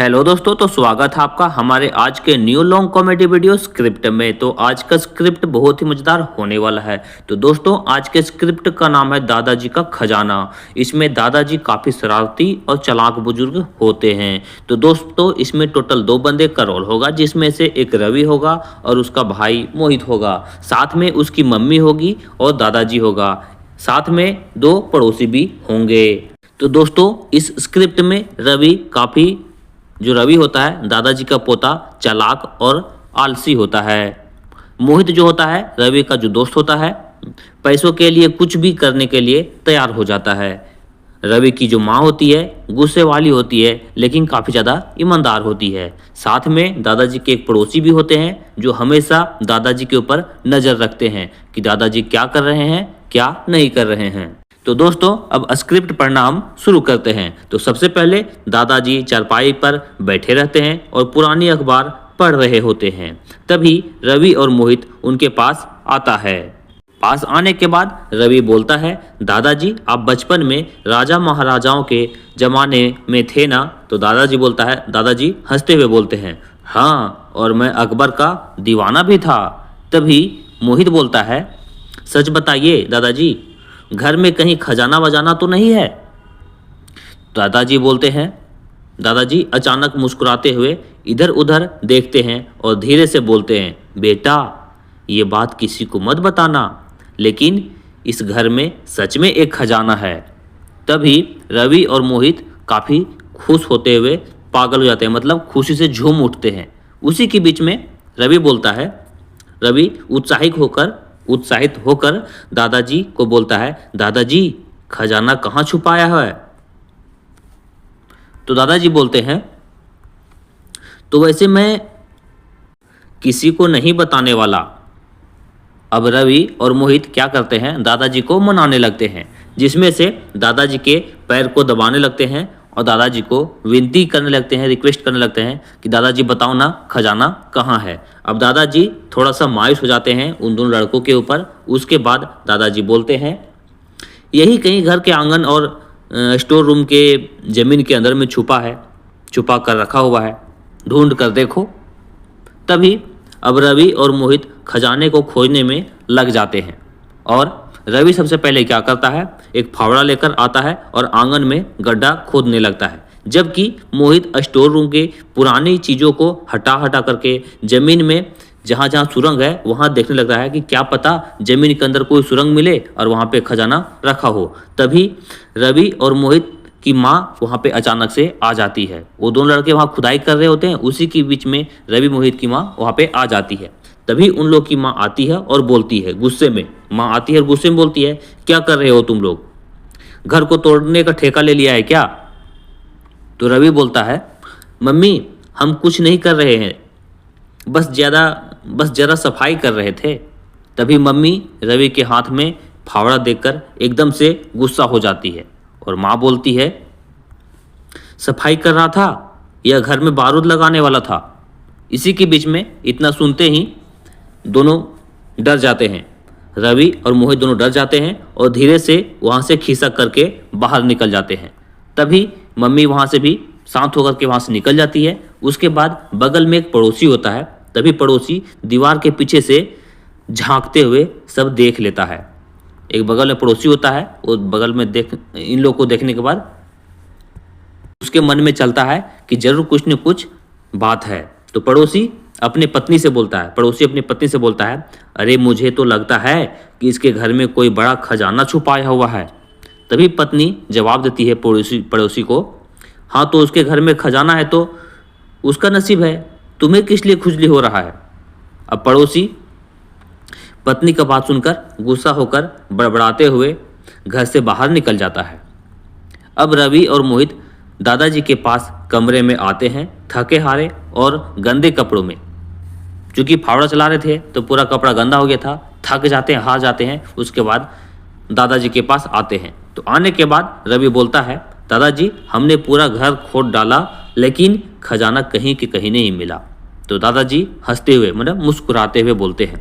Hello दोस्तों, तो स्वागत है आपका हमारे आज के new long comedy video script में। तो आज का स्क्रिप्ट बहुत ही मजेदार होने वाला है। तो दोस्तों, आज के स्क्रिप्ट का नाम है दादाजी का खजाना। इसमें दादाजी काफी शरारती और चालाक बुजुर्ग होते हैं। तो दोस्तों, इसमें टोटल 2 बंदे का रोल होगा, जिसमें से एक रवि होगा और उसका भाई मोहित होगा। साथ में उसकी मम्मी होगी और दादाजी होगा। साथ में 2 पड़ोसी भी होंगे। तो दोस्तों, इस स्क्रिप्ट में जो रवि होता है दादाजी का पोता, चालाक और आलसी होता है। मोहित जो होता है रवि का जो दोस्त होता है, पैसों के लिए कुछ भी करने के लिए तैयार हो जाता है। रवि की जो माँ होती है गुस्से वाली होती है, लेकिन काफ़ी ज़्यादा ईमानदार होती है। साथ में दादाजी के एक पड़ोसी भी होते हैं जो हमेशा दादाजी के ऊपर नज़र रखते हैं कि दादाजी क्या कर रहे हैं, क्या नहीं कर रहे हैं। तो दोस्तों, अब स्क्रिप्ट पढ़ना हम शुरू करते हैं। तो सबसे पहले दादाजी चारपाई पर बैठे रहते हैं और पुरानी अखबार पढ़ रहे होते हैं। तभी रवि और मोहित उनके पास आता है। पास आने के बाद रवि बोलता है, दादाजी आप बचपन में राजा महाराजाओं के जमाने में थे ना? तो दादाजी हंसते हुए बोलते हैं, हाँ, और मैं अकबर का दीवाना भी था। तभी मोहित बोलता है, सच बताइए दादाजी, घर में कहीं खजाना वजाना तो नहीं है? दादाजी अचानक मुस्कुराते हुए इधर उधर देखते हैं और धीरे से बोलते हैं, बेटा ये बात किसी को मत बताना, लेकिन इस घर में सच में एक खजाना है। तभी रवि और मोहित काफ़ी खुश होते हुए पागल हो जाते हैं, मतलब खुशी से झूम उठते हैं। उसी के बीच में रवि उत्साहित होकर दादाजी को बोलता है, दादाजी खजाना कहाँ छुपाया है? तो दादाजी बोलते हैं, तो वैसे मैं किसी को नहीं बताने वाला। अब रवि और मोहित क्या करते हैं, दादाजी को मनाने लगते हैं, जिसमें से दादाजी के पैर को दबाने लगते हैं और दादाजी को विनती करने लगते हैं, रिक्वेस्ट करने लगते हैं कि दादाजी बताओ ना खजाना कहाँ है। अब दादाजी थोड़ा सा मायूस हो जाते हैं उन दोनों लड़कों के ऊपर। उसके बाद दादाजी बोलते हैं, यही कहीं घर के आंगन और स्टोर रूम के ज़मीन के अंदर में छुपा कर रखा हुआ है, ढूंढ कर देखो। तभी अब रवि और मोहित खजाने को खोजने में लग जाते हैं और रवि सबसे पहले क्या करता है, एक फावड़ा लेकर आता है और आंगन में गड्ढा खोदने लगता है, जबकि मोहित स्टोर रूम के पुरानी चीज़ों को हटा करके ज़मीन में जहाँ सुरंग है वहाँ देखने लगता है कि क्या पता ज़मीन के अंदर कोई सुरंग मिले और वहाँ पे खजाना रखा हो। तभी रवि और मोहित की माँ वहाँ पे अचानक से आ जाती है। वो दोनों लड़के वहाँ खुदाई कर रहे होते हैं, उसी के बीच में रवि मोहित की माँ वहाँ पे आ जाती है। तभी उन लोग की माँ आती है और बोलती है गुस्से में, बोलती है, क्या कर रहे हो तुम लोग? घर को तोड़ने का ठेका ले लिया है क्या? तो रवि बोलता है, मम्मी हम कुछ नहीं कर रहे हैं, बस जरा सफाई कर रहे थे। तभी मम्मी रवि के हाथ में फावड़ा देखकर एकदम से गुस्सा हो जाती है और माँ बोलती है, सफाई कर रहा था या घर में बारूद लगाने वाला था? इसी के बीच में इतना सुनते ही दोनों डर जाते हैं। रवि और मोहित दोनों डर जाते हैं और धीरे से वहाँ से खिसक करके बाहर निकल जाते हैं। तभी मम्मी वहाँ से भी शांत होकर के वहाँ से निकल जाती है। उसके बाद बगल में एक पड़ोसी होता है। तभी पड़ोसी दीवार के पीछे से झांकते हुए सब देख लेता है। एक बगल में पड़ोसी होता है, वो बगल में इन लोग को देखने के बाद उसके मन में चलता है कि जरूर कुछ न कुछ बात है। तो पड़ोसी अपनी पत्नी से बोलता है, अरे मुझे तो लगता है कि इसके घर में कोई बड़ा खजाना छुपाया हुआ है। तभी पत्नी जवाब देती है पड़ोसी को, हाँ तो उसके घर में खजाना है तो उसका नसीब है, तुम्हें किस लिए खुजली हो रहा है? अब पड़ोसी पत्नी का बात सुनकर गुस्सा होकर बड़बड़ाते हुए घर से बाहर निकल जाता है। अब रवि और मोहित दादाजी के पास कमरे में आते हैं, थके हारे और गंदे कपड़ों में। चूँकि फावड़ा चला रहे थे तो पूरा कपड़ा गंदा हो गया था, थक जाते हैं, हार जाते हैं। उसके बाद दादाजी के पास आते हैं। तो आने के बाद रवि बोलता है, दादाजी हमने पूरा घर खोद डाला लेकिन खजाना कहीं के कहीं नहीं मिला। तो दादाजी हंसते हुए मतलब मुस्कुराते हुए बोलते हैं,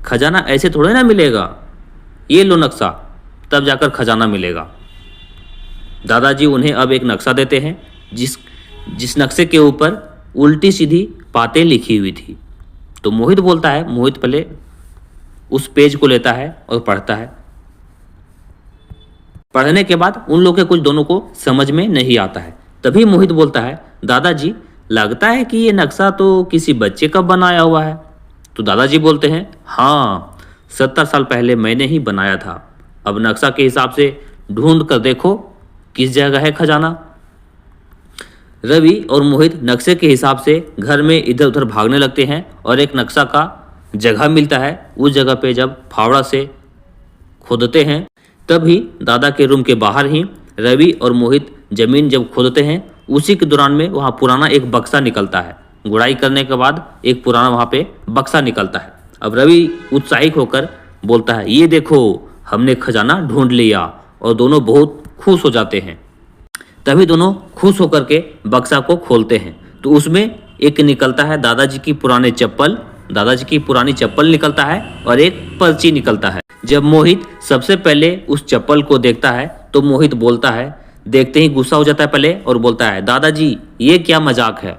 खजाना ऐसे थोड़े ना मिलेगा, ये लो नक्शा, तब जाकर खजाना मिलेगा। दादाजी उन्हें अब एक नक्शा देते हैं जिस नक्शे के ऊपर उल्टी सीधी बातें लिखी हुई थी। तो मोहित बोलता है, मोहित पहले उस पेज को लेता है और पढ़ता है। पढ़ने के बाद उन लोगों के कुछ दोनों को समझ में नहीं आता है। तभी मोहित बोलता है, दादाजी लगता है कि ये नक्शा तो किसी बच्चे का बनाया हुआ है। तो दादाजी बोलते हैं, हाँ 70 साल पहले मैंने ही बनाया था। अब नक्शा के हिसाब से ढूंढ कर देखो किस जगह है खजाना। रवि और मोहित नक्शे के हिसाब से घर में इधर उधर भागने लगते हैं और एक नक्शा का जगह मिलता है। उस जगह पे जब फावड़ा से खोदते हैं तभी दादा के रूम के बाहर ही रवि और मोहित जमीन जब खोदते हैं उसी के दौरान में वहाँ पुराना एक बक्सा निकलता है। गुड़ाई करने के बाद एक पुराना वहाँ पे बक्सा निकलता है। अब रवि उत्साहित होकर बोलता है, ये देखो हमने खजाना ढूंढ लिया। और दोनों बहुत खुश हो जाते हैं। तभी दोनों खुश होकर के बक्सा को खोलते हैं तो उसमें एक निकलता है दादाजी की पुरानी चप्पल निकलता है और एक पर्ची निकलता है। जब मोहित सबसे पहले उस चप्पल को देखता है तो मोहित बोलता है, देखते ही गुस्सा हो जाता है पहले और बोलता है, दादाजी ये क्या मजाक है।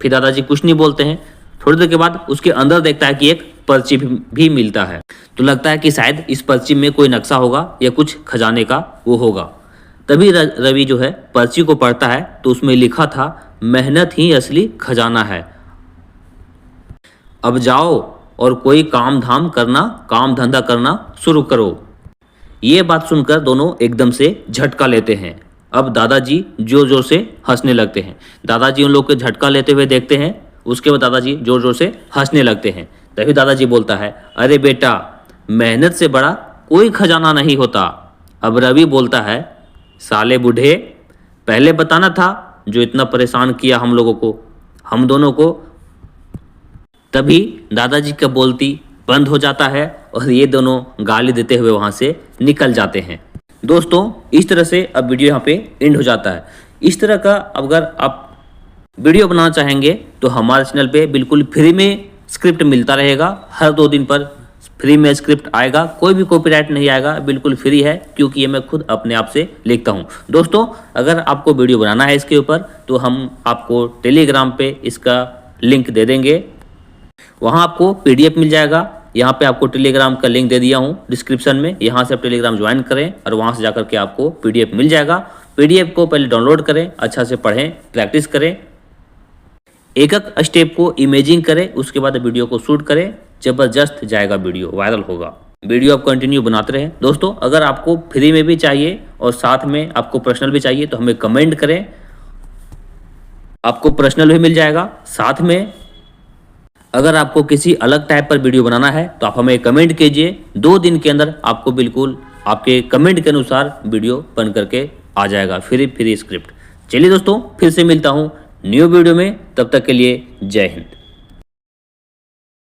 फिर दादाजी कुछ नहीं बोलते हैं। थोड़ी देर के बाद उसके अंदर देखता है कि एक पर्ची भी मिलता है। तो लगता है कि शायद इस पर्ची में कोई नक्शा होगा या कुछ खजाने का वो होगा। तभी रवि जो है पर्ची को पढ़ता है तो उसमें लिखा था, मेहनत ही असली खजाना है। अब जाओ और कोई काम धंधा करना शुरू करो। ये बात सुनकर दोनों एकदम से झटका लेते हैं। अब दादाजी जोर जोर से हंसने लगते हैं। दादाजी उन लोग के झटका लेते हुए देखते हैं। उसके बाद दादाजी जोर जोर से हंसने लगते हैं। तभी दादाजी बोलता है, अरे बेटा मेहनत से बड़ा कोई खजाना नहीं होता। अब रवि बोलता है, साले बूढ़े पहले बताना था जो इतना परेशान किया हम लोगों को, हम दोनों को। तभी दादाजी का बोलती बंद हो जाता है और ये दोनों गाली देते हुए वहाँ से निकल जाते हैं। दोस्तों इस तरह से अब वीडियो यहाँ पे एंड हो जाता है। इस तरह का अगर आप वीडियो बनाना चाहेंगे तो हमारे चैनल पे बिल्कुल फ्री में स्क्रिप्ट मिलता रहेगा। हर 2 दिन पर फ्री में स्क्रिप्ट आएगा, कोई भी कॉपीराइट नहीं आएगा, बिल्कुल फ्री है क्योंकि ये मैं खुद अपने आप से लिखता हूँ। दोस्तों अगर आपको वीडियो बनाना है इसके ऊपर तो हम आपको टेलीग्राम पे इसका लिंक दे देंगे। वहाँ आपको PDF मिल जाएगा। यहाँ पे आपको टेलीग्राम का लिंक दे दिया हूँ डिस्क्रिप्शन में। यहाँ से आप टेलीग्राम ज्वाइन करें और वहाँ से जाकर के आपको PDF मिल जाएगा। PDF को पहले डाउनलोड करें, अच्छा से पढ़ें, प्रैक्टिस करें, एक एक स्टेप को इमेजिंग करें, उसके बाद वीडियो को शूट करें। जबरदस्त जाएगा वीडियो, वायरल होगा। वीडियो आप कंटिन्यू बनाते रहें। दोस्तों अगर आपको फ्री में भी चाहिए और साथ में आपको पर्सनल भी चाहिए तो हमें कमेंट करें, आपको पर्सनल भी मिल जाएगा। साथ में अगर आपको किसी अलग टाइप पर वीडियो बनाना है तो आप हमें कमेंट कीजिए। 2 दिन के अंदर आपको बिल्कुल आपके कमेंट के अनुसार वीडियो बन करके आ जाएगा, फ्री स्क्रिप्ट। चलिए दोस्तों फिर से मिलता हूँ न्यू वीडियो में, तब तक के लिए जय हिंद।